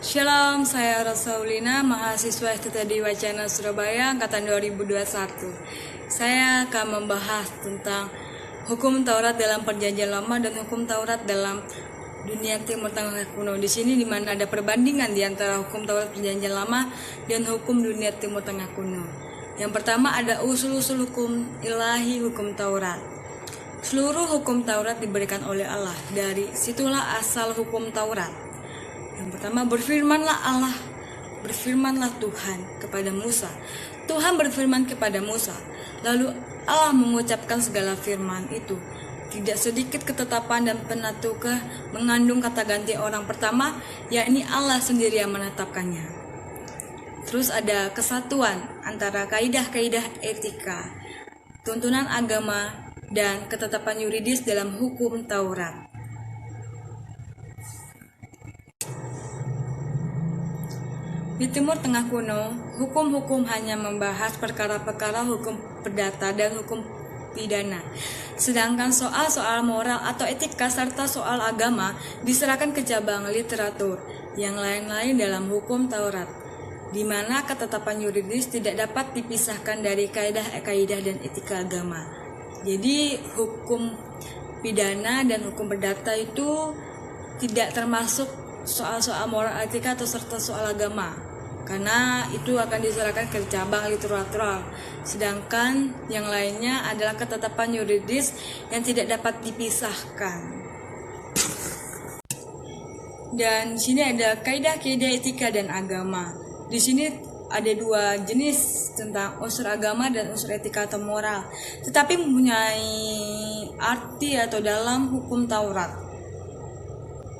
Shalom, saya Rosaulina, mahasiswa STTD Wacana Surabaya, angkatan 2021. Saya akan membahas tentang hukum Taurat dalam Perjanjian Lama dan hukum Taurat dalam dunia Timur Tengah kuno. Di sini di mana ada perbandingan di antara hukum Taurat Perjanjian Lama dan hukum dunia Timur Tengah kuno. Yang pertama ada usul-usul hukum ilahi, hukum Taurat. Seluruh hukum Taurat diberikan oleh Allah. Dari situlah asal hukum Taurat. Yang pertama, berfirmanlah Tuhan kepada Musa. Tuhan berfirman kepada Musa, lalu Allah mengucapkan segala firman itu. Tidak sedikit ketetapan dan penentukah mengandung kata ganti orang pertama, yakni Allah sendiri yang menetapkannya. Terus ada kesatuan antara kaidah-kaidah etika, tuntunan agama, dan ketetapan yuridis dalam hukum Taurat. Di Timur Tengah kuno, hukum-hukum hanya membahas perkara-perkara hukum perdata dan hukum pidana. Sedangkan soal-soal moral atau etika serta soal agama diserahkan ke cabang literatur yang lain-lain dalam hukum Taurat, di mana ketetapan yuridis tidak dapat dipisahkan dari kaidah-kaidah dan etika agama. Jadi hukum pidana dan hukum perdata itu tidak termasuk soal-soal moral, etika atau serta soal agama, karena itu akan diserahkan ke cabang literatur. Sedangkan yang lainnya adalah ketetapan yuridis yang tidak dapat dipisahkan. Dan di sini ada kaidah-kaidah etika dan agama. Di sini ada dua jenis tentang unsur agama dan unsur etika atau moral, tetapi mempunyai arti atau dalam hukum Taurat.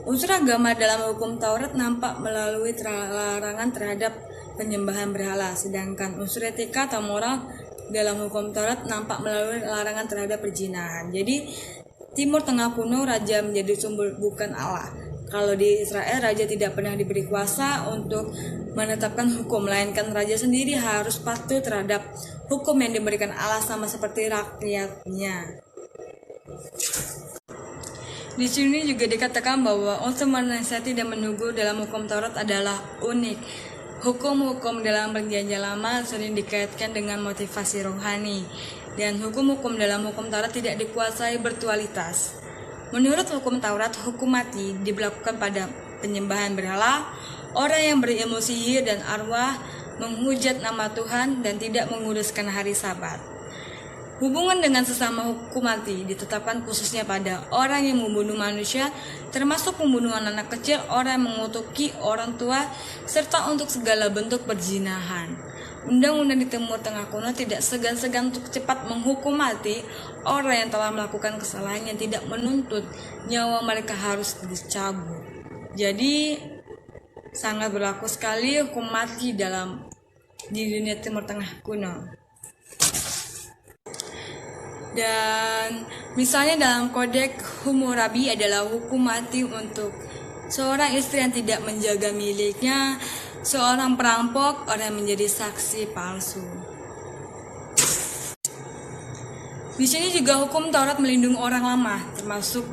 Unsur agama dalam hukum Taurat nampak melalui larangan terhadap penyembahan berhala, sedangkan unsur etika atau moral dalam hukum Taurat nampak melalui larangan terhadap perzinahan. Jadi Timur Tengah kuno raja menjadi sumber, bukan Allah. Kalau di Israel raja tidak pernah diberi kuasa untuk menetapkan hukum, melainkan raja sendiri harus patuh terhadap hukum yang diberikan Allah sama seperti rakyatnya. Di sini juga dikatakan bahwa unsur menasihati dan menegur dalam hukum Taurat adalah unik. Hukum-hukum dalam Perjanjian Lama sering dikaitkan dengan motivasi rohani, dan hukum-hukum dalam hukum Taurat tidak dikuasai bertualitas. Menurut hukum Taurat, hukum mati diberlakukan pada penyembahan berhala, orang yang berilmu sihir dan arwah, menghujat nama Tuhan, dan tidak menguruskan hari Sabat. Hubungan dengan sesama hukum mati ditetapkan khususnya pada orang yang membunuh manusia, termasuk pembunuhan anak kecil, orang yang mengutuki orang tua, serta untuk segala bentuk perzinahan. Undang-undang di Timur Tengah kuno tidak segan-segan untuk cepat menghukum mati orang yang telah melakukan kesalahan yang tidak menuntut nyawa mereka harus dicabut. Jadi sangat berlaku sekali hukum mati di dunia Timur Tengah kuno. Dan misalnya dalam Kodeks Hammurabi adalah hukum mati untuk seorang istri yang tidak menjaga miliknya, seorang perampok, orang yang menjadi saksi palsu. Di sini juga hukum Taurat melindungi orang lemah, termasuk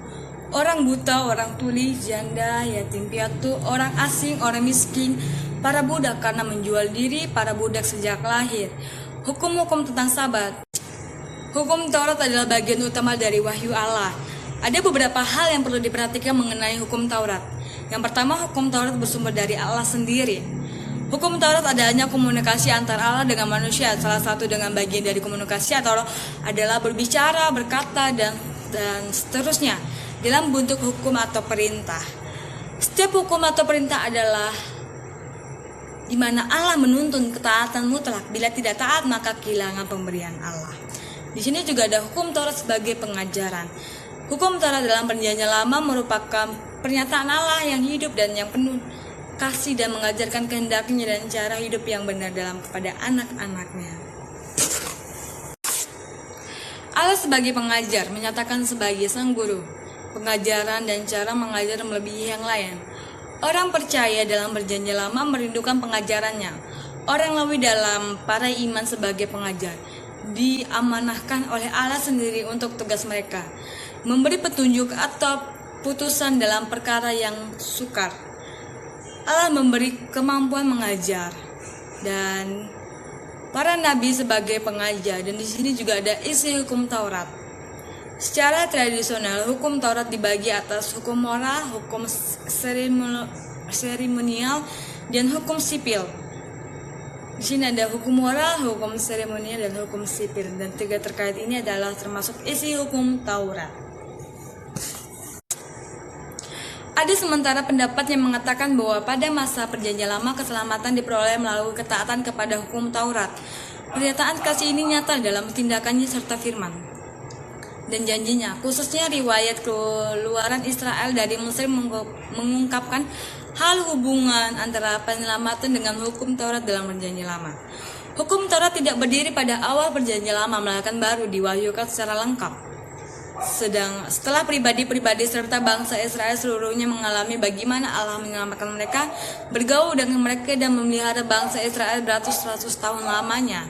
orang buta, orang tuli, janda, yatim piatu, orang asing, orang miskin, para budak karena menjual diri para budak sejak lahir. Hukum-hukum tentang Sabat. Hukum Taurat adalah bagian utama dari wahyu Allah. Ada beberapa hal yang perlu diperhatikan mengenai hukum Taurat. Yang pertama, hukum Taurat bersumber dari Allah sendiri. Hukum Taurat adanya komunikasi antara Allah dengan manusia. Salah satu dengan bagian dari komunikasi atau adalah berbicara, berkata, dan seterusnya dalam bentuk hukum atau perintah. Setiap hukum atau perintah adalah di mana Allah menuntun ketaatan mutlak. Bila tidak taat, maka kehilangan pemberian Allah. Di sini juga ada hukum Taurat sebagai pengajaran. Hukum Taurat dalam Perjanjian Lama merupakan pernyataan Allah yang hidup dan yang penuh kasih dan mengajarkan kehendaknya dan cara hidup yang benar kepada anak-anaknya. Allah sebagai pengajar menyatakan sebagai sang guru. Pengajaran dan cara mengajar melebihi yang lain. Orang percaya dalam Perjanjian Lama merindukan pengajarannya. Orang Lewi dalam para iman sebagai pengajar diamanahkan oleh Allah sendiri untuk tugas mereka, memberi petunjuk atau putusan dalam perkara yang sukar. Allah memberi kemampuan mengajar dan para nabi sebagai pengajar, dan di sini juga ada isi hukum Taurat. Secara tradisional, hukum Taurat dibagi atas hukum moral, hukum seremonial, dan hukum sipil. Di sini ada hukum moral, hukum seremonial, dan hukum sipil, dan tiga terkait ini adalah termasuk isi hukum Taurat. Ada sementara pendapat yang mengatakan bahwa pada masa Perjanjian Lama keselamatan diperoleh melalui ketaatan kepada hukum Taurat. Pernyataan kasih ini nyata dalam tindakannya serta firman dan janjinya, khususnya riwayat keluaran Israel dari Mesir mengungkapkan hal hubungan antara penyelamatan dengan hukum Taurat dalam Perjanjian Lama. Hukum Taurat tidak berdiri pada awal Perjanjian Lama, melainkan baru diwahyukan secara lengkap. Setelah pribadi-pribadi serta bangsa Israel seluruhnya mengalami bagaimana Allah menyelamatkan mereka, bergaul dengan mereka dan memelihara bangsa Israel beratus-ratus tahun lamanya.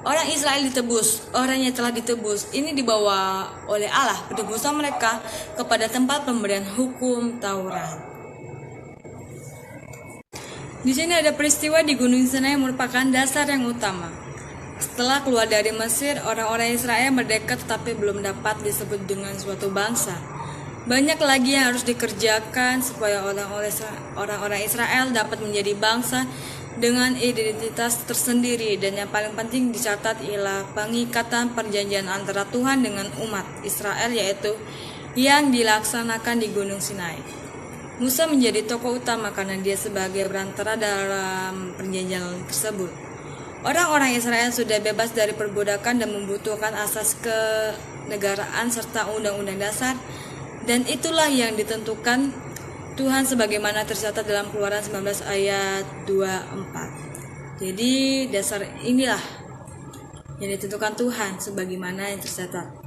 Orang Israel ditebus, orang yang telah ditebus ini dibawa oleh Allah penebusan mereka kepada tempat pemberian hukum Taurat. Di sini ada peristiwa di Gunung Sinai yang merupakan dasar yang utama. Setelah keluar dari Mesir, orang-orang Israel merdeka tetapi belum dapat disebut dengan suatu bangsa. Banyak lagi yang harus dikerjakan supaya orang-orang Israel dapat menjadi bangsa dengan identitas tersendiri, dan yang paling penting dicatat ialah pengikatan perjanjian antara Tuhan dengan umat Israel, yaitu yang dilaksanakan di Gunung Sinai. Musa menjadi tokoh utama karena dia sebagai perantara dalam perjanjian tersebut. Orang-orang Israel sudah bebas dari perbudakan dan membutuhkan asas kenegaraan serta undang-undang dasar, dan itulah yang ditentukan Tuhan sebagaimana tercatat dalam Keluaran 19 ayat 24. Jadi dasar inilah yang ditentukan Tuhan sebagaimana yang tercatat.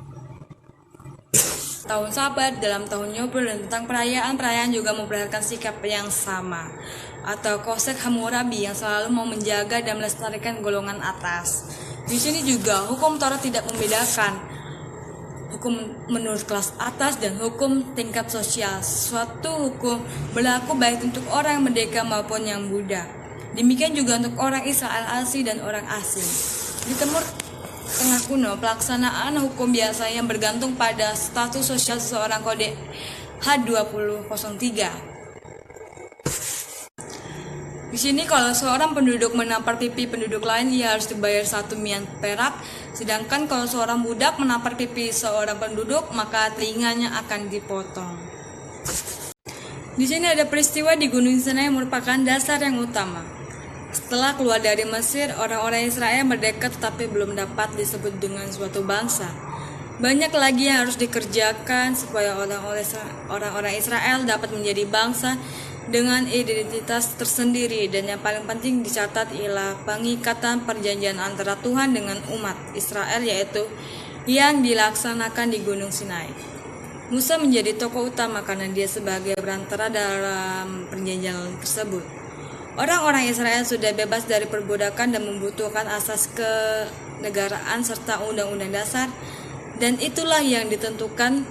Tahun Sabat dalam tahun Yobel dan tentang perayaan juga memperlihatkan sikap yang sama, atau Kosek Hammurabi yang selalu mau menjaga dan melestarikan golongan atas. Di sini juga hukum Taurat tidak membedakan hukum menurut kelas atas dan hukum tingkat sosial. Suatu hukum berlaku baik untuk orang merdeka maupun yang Buddha. Demikian juga untuk orang Israel asli dan orang asing. Di Timur Tengah kuno, pelaksanaan hukum biasanya bergantung pada status sosial seseorang. Kode H2003. Di sini kalau seorang penduduk menampar pipi penduduk lain, ia harus dibayar 1 mian perak. Sedangkan kalau seorang budak menampar pipi seorang penduduk, maka telinganya akan dipotong. Di sini ada peristiwa di Gunung Sinai yang merupakan dasar yang utama. Setelah keluar dari Mesir, orang-orang Israel merdeka tetapi belum dapat disebut dengan suatu bangsa. Banyak lagi yang harus dikerjakan supaya orang-orang Israel dapat menjadi bangsa dengan identitas tersendiri, dan yang paling penting dicatat ialah pengikatan perjanjian antara Tuhan dengan umat Israel, yaitu yang dilaksanakan di Gunung Sinai. Musa menjadi tokoh utama karena dia sebagai perantara dalam perjanjian tersebut. Orang-orang Israel sudah bebas dari perbudakan dan membutuhkan asas kenegaraan serta undang-undang dasar, dan itulah yang ditentukan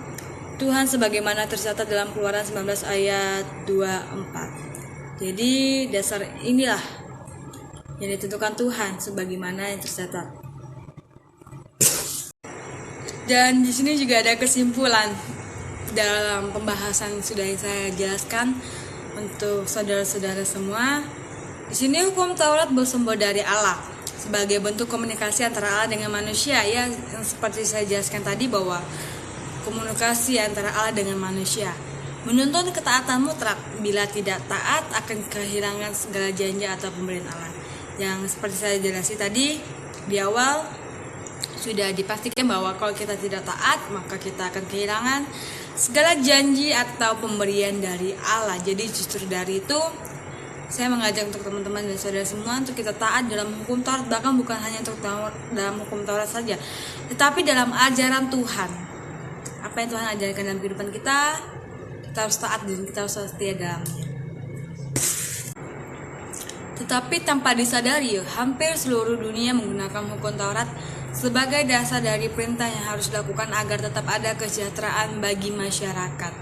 Tuhan sebagaimana tercatat dalam Keluaran 19 ayat 24. Jadi dasar inilah yang ditentukan Tuhan sebagaimana yang tercatat. Dan di sini juga ada kesimpulan dalam pembahasan sudah saya jelaskan untuk saudara-saudara semua. Di sini hukum Taurat bersumber dari Allah sebagai bentuk komunikasi antara Allah dengan manusia, ya, yang seperti saya jelaskan tadi bahwa komunikasi antara Allah dengan manusia menuntut ketaatan mutlak. Bila tidak taat akan kehilangan segala janji atau pemberian Allah. Yang seperti saya jelaskan tadi di awal, sudah dipastikan bahwa kalau kita tidak taat maka kita akan kehilangan segala janji atau pemberian dari Allah. Jadi justru dari itu saya mengajak untuk teman-teman dan saudara semua untuk kita taat dalam hukum Taurat, bahkan bukan hanya untuk dalam hukum Taurat saja, tetapi dalam ajaran Tuhan. Apa yang Tuhan ajarkan dalam kehidupan kita harus taat dan kita harus setia dalamnya. Tetapi tanpa disadari, hampir seluruh dunia menggunakan hukum Taurat sebagai dasar dari perintah yang harus dilakukan agar tetap ada kesejahteraan bagi masyarakat.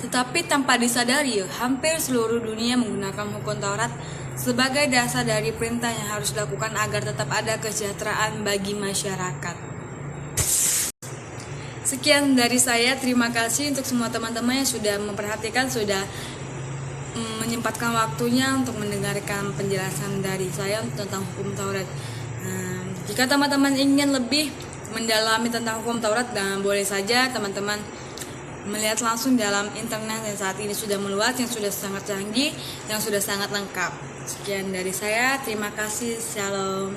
Tetapi tanpa disadari, hampir seluruh dunia menggunakan hukum Taurat sebagai dasar dari perintah yang harus dilakukan agar tetap ada kesejahteraan bagi masyarakat. Sekian dari saya, terima kasih untuk semua teman-teman yang sudah memperhatikan, sudah menyempatkan waktunya untuk mendengarkan penjelasan dari saya tentang hukum Taurat. Jika teman-teman ingin lebih mendalami tentang hukum Taurat, dan boleh saja teman-teman melihat langsung dalam internet yang saat ini sudah meluas, yang sudah sangat canggih, yang sudah sangat lengkap. Sekian dari saya, terima kasih, shalom.